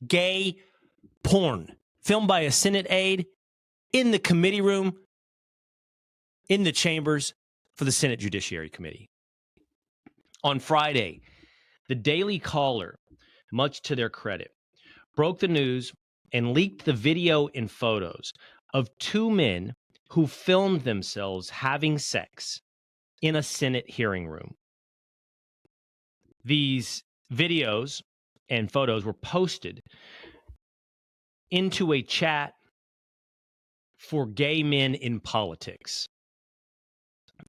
Gay porn filmed by a Senate aide in the committee room, in the chambers for the Senate Judiciary Committee. On Friday, the Daily Caller, much to their credit, broke the news and leaked the video and photos of two men who filmed themselves having sex in a Senate hearing room. These videos and photos were posted into a chat for gay men in politics.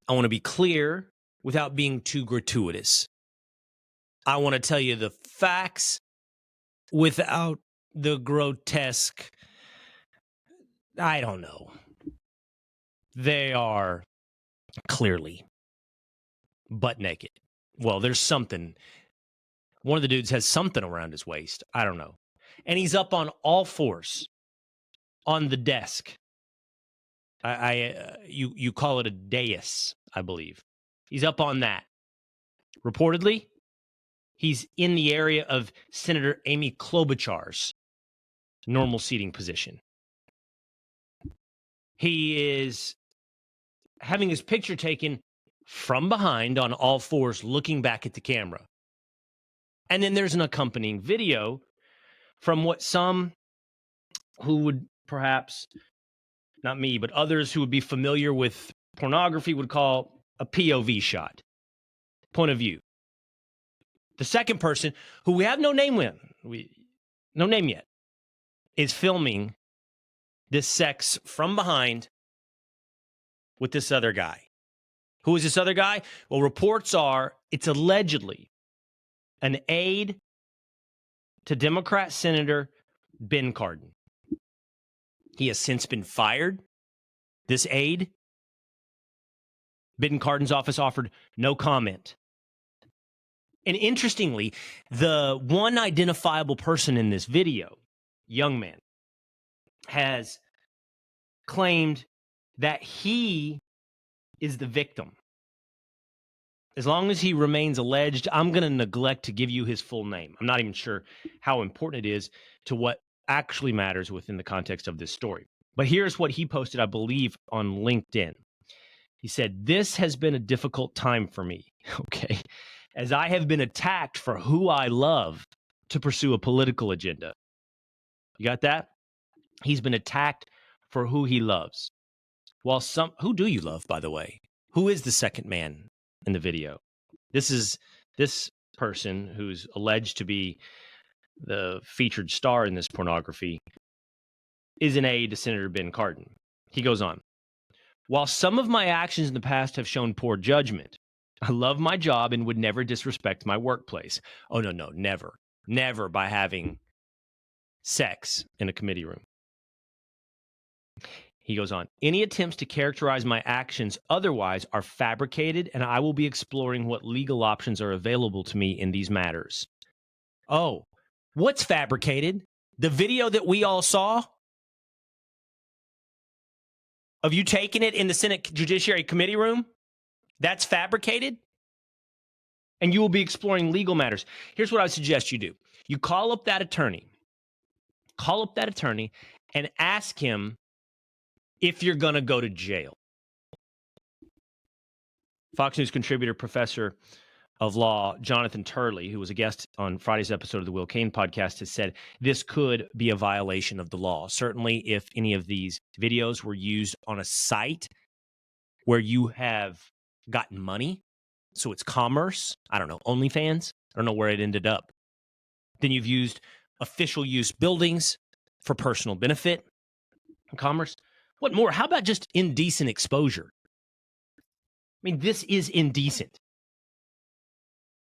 I want to be clear without being too gratuitous. I want to tell you the facts without the grotesque. I don't know. They are clearly butt naked. Well, there's something. One of the dudes has something around his waist. I don't know. And he's up on all fours on the desk. You call it a dais, I believe. He's up on that. Reportedly, he's in the area of Senator Amy Klobuchar's normal seating position. He is having his picture taken from behind on all fours, looking back at the camera. And then there's an accompanying video from what some who would perhaps, not me, but others who would be familiar with pornography would call a POV shot, point of view. The second person, who we have no name yet, is filming this sex from behind with this other guy. Who is this other guy? Well, reports are it's allegedly an aide to Democrat Senator Ben Cardin. He has since been fired. This aide, Ben Cardin's office offered no comment. And interestingly, the one identifiable person in this video, young man, has claimed that he is the victim. As long as he remains alleged, I'm going to neglect to give you his full name. I'm not even sure how important it is to what actually matters within the context of this story. But here's what he posted, I believe, on LinkedIn. He said, "This has been a difficult time for me, okay, as I have been attacked for who I love to pursue a political agenda." You got that? He's been attacked for who he loves. While who do you love, by the way? Who is the second man in the video? This person who's alleged to be the featured star in this pornography is an aide to Senator Ben Cardin. He goes on, "While some of my actions in the past have shown poor judgment, I love my job and would never disrespect my workplace." Oh, no, never. Never by having sex in a committee room. He goes on, "Any attempts to characterize my actions otherwise are fabricated, and I will be exploring what legal options are available to me in these matters." Oh, what's fabricated? The video that we all saw of you taking it in the Senate Judiciary Committee room? That's fabricated? And you will be exploring legal matters. Here's what I suggest you do. You call up that attorney and ask him if you're going to go to jail. Fox News contributor, professor of law, Jonathan Turley, who was a guest on Friday's episode of the Cain Podcast, has said this could be a violation of the law. Certainly, if any of these videos were used on a site where you have gotten money, so it's commerce, I don't know, OnlyFans, I don't know where it ended up. Then you've used official use buildings for personal benefit, commerce. What more? How about just indecent exposure? I mean, this is indecent.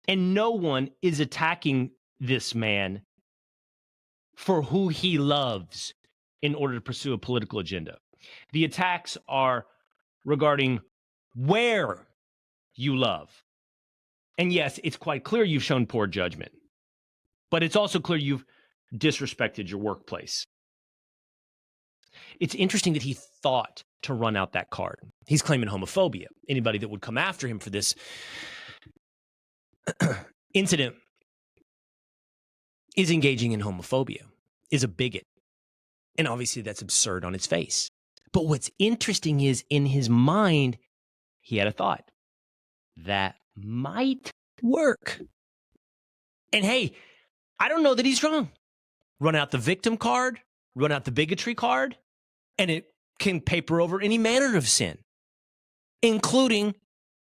And no one is attacking this man for who he loves in order to pursue a political agenda. The attacks are regarding where you love. And yes, it's quite clear you've shown poor judgment, but it's also clear you've disrespected your workplace. It's interesting that he thought to run out that card. He's claiming homophobia. Anybody that would come after him for this incident is engaging in homophobia, is a bigot. And obviously that's absurd on its face. But what's interesting is in his mind, he had a thought that might work. And hey, I don't know that he's wrong. Run out the victim card, run out the bigotry card, and it can paper over any manner of sin, including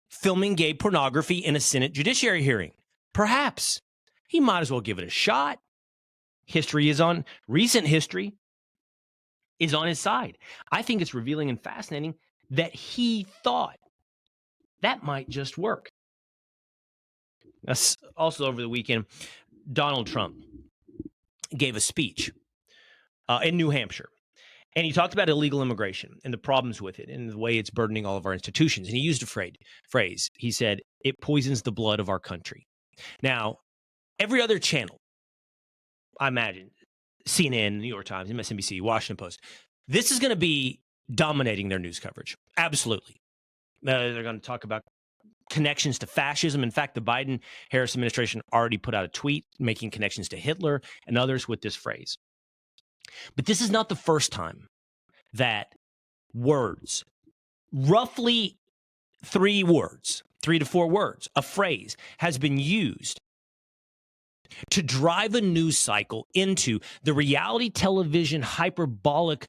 filming gay pornography in a Senate judiciary hearing. Perhaps he might as well give it a shot. Recent history is on his side. I think it's revealing and fascinating that he thought that might just work. Also over the weekend, Donald Trump gave a speech in New Hampshire. And he talked about illegal immigration and the problems with it and the way it's burdening all of our institutions. And he used a phrase. He said, it poisons the blood of our country. Now, every other channel, I imagine, CNN, New York Times, MSNBC, Washington Post, this is going to be dominating their news coverage. Absolutely. They're going to talk about connections to fascism. In fact, the Biden-Harris administration already put out a tweet making connections to Hitler and others with this phrase. But this is not the first time that words, roughly 3 to 4 words, a phrase has been used to drive a news cycle into the reality television hyperbolic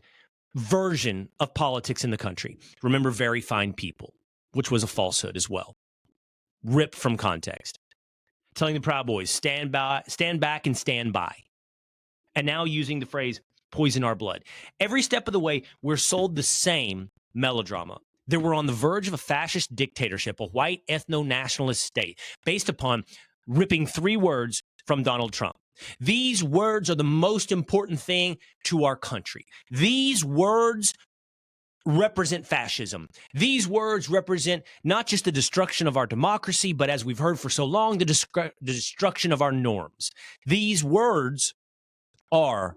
version of politics in the country. Remember Very Fine People, which was a falsehood as well, ripped from context. Telling the Proud Boys, stand back and stand by. And now using the phrase, poison our blood. Every step of the way, we're sold the same melodrama. That we're on the verge of a fascist dictatorship, a white ethno-nationalist state, based upon ripping 3 words from Donald Trump. These words are the most important thing to our country. These words represent fascism. These words represent not just the destruction of our democracy, but as we've heard for so long, the destruction of our norms. These words are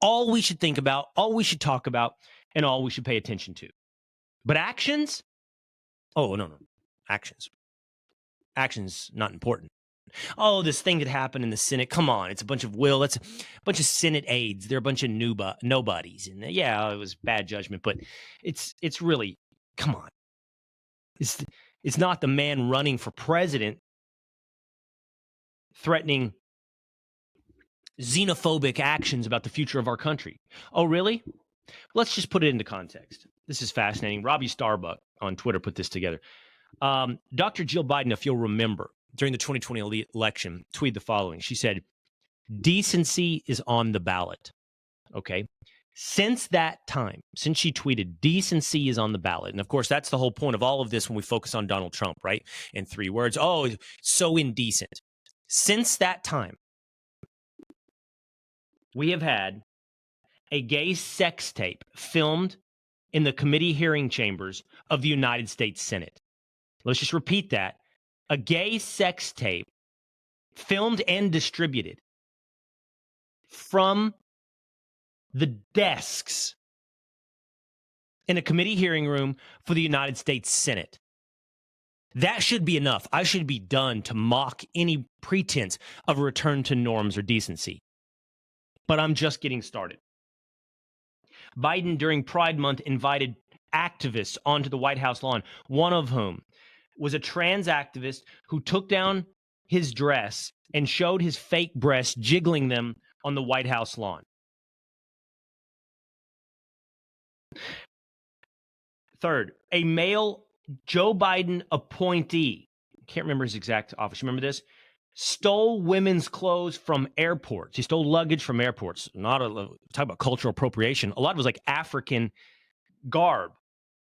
all we should think about, all we should talk about, and all we should pay attention to. But actions? Oh, no. Actions, not important. Oh, this thing that happened in the Senate. Come on, it's a bunch of that's a bunch of Senate aides. They're a bunch of nobodies. And yeah, it was bad judgment, but it's really, come on. It's not the man running for president threatening xenophobic actions about the future of our country. Oh, really? Let's just put it into context. This is fascinating. Robbie Starbuck on Twitter put this together. Dr. Jill Biden, if you'll remember, during the 2020 election, tweeted the following. She said, decency is on the ballot. Okay. Since that time, since she tweeted, decency is on the ballot. And of course, that's the whole point of all of this when we focus on Donald Trump, right? In 3 words. Oh, so indecent. Since that time, we have had a gay sex tape filmed in the committee hearing chambers of the United States Senate. Let's just repeat that. A gay sex tape filmed and distributed from the desks in a committee hearing room for the United States Senate. That should be enough. I should be done to mock any pretense of a return to norms or decency. But I'm just getting started. Biden, during Pride Month, invited activists onto the White House lawn, one of whom was a trans activist who took down his dress and showed his fake breasts, jiggling them on the White House lawn. Third, a male Joe Biden appointee, can't remember his exact office, remember this? Stole women's clothes from airports. He stole luggage from airports. Talk about cultural appropriation. A lot of it was like African garb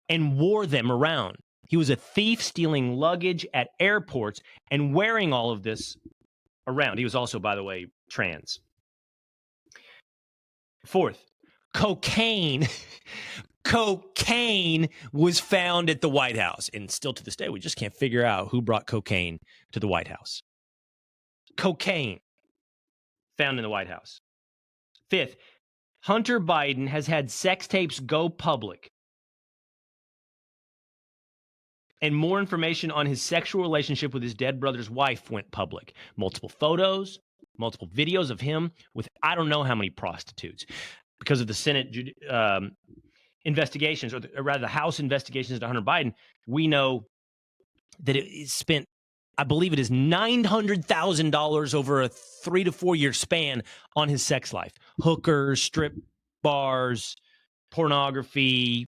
and wore them around. He was a thief stealing luggage at airports and wearing all of this around. He was also, by the way, trans. Fourth, cocaine was found at the White House. And still to this day, we just can't figure out who brought cocaine to the White House. Cocaine found in the White House. Fifth, Hunter Biden has had sex tapes go public. And more information on his sexual relationship with his dead brother's wife went public. Multiple photos, multiple videos of him with I don't know how many prostitutes because of the Senate investigations, or rather the House investigations into Hunter Biden. We know that it spent, I believe it is $900,000 over a 3 to 4 year span on his sex life. Hookers, strip bars, pornography,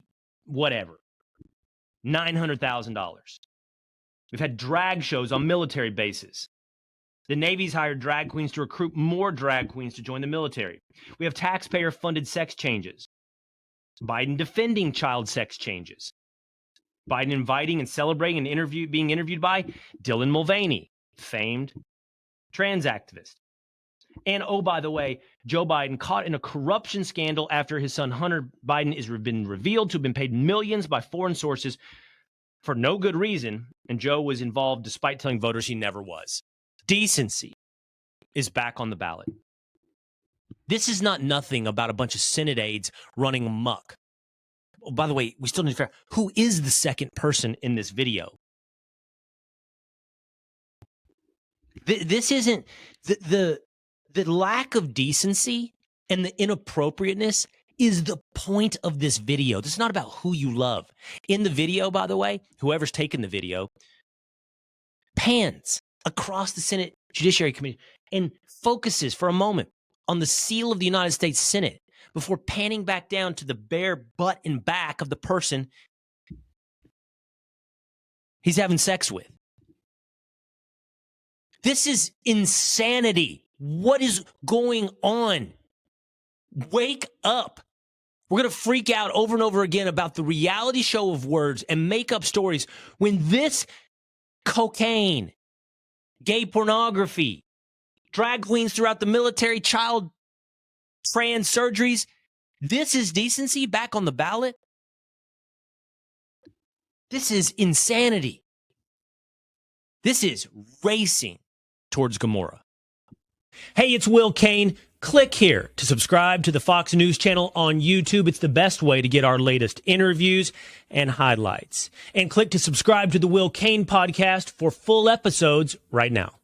whatever. $900,000. We've had drag shows on military bases. The Navy's hired drag queens to recruit more drag queens to join the military. We have taxpayer-funded sex changes. Biden defending child sex changes. Biden inviting and celebrating and being interviewed by Dylan Mulvaney, famed trans activist. And oh, by the way, Joe Biden caught in a corruption scandal after his son Hunter Biden has been revealed to have been paid millions by foreign sources for no good reason, and Joe was involved despite telling voters he never was. Decency is back on the ballot. This is not nothing about a bunch of Senate aides running amok. Oh, by the way, we still need to figure out who is the second person in this video. This isn't the lack of decency and the inappropriateness is the point of this video. This is not about who you love. In the video, by the way, whoever's taken the video pans across the Senate Judiciary Committee and focuses for a moment on the seal of the United States Senate before panning back down to the bare butt and back of the person he's having sex with. This is insanity. What is going on? Wake up. We're going to freak out over and over again about the reality show of words and make up stories when this cocaine, gay pornography, drag queens throughout the military, child trans surgeries, this is decency back on the ballot? This is insanity. This is racing towards Gomorrah. Hey, it's Will Cain. Click here to subscribe to the Fox News channel on YouTube. It's the best way to get our latest interviews and highlights. And click to subscribe to the Will Cain Podcast for full episodes right now.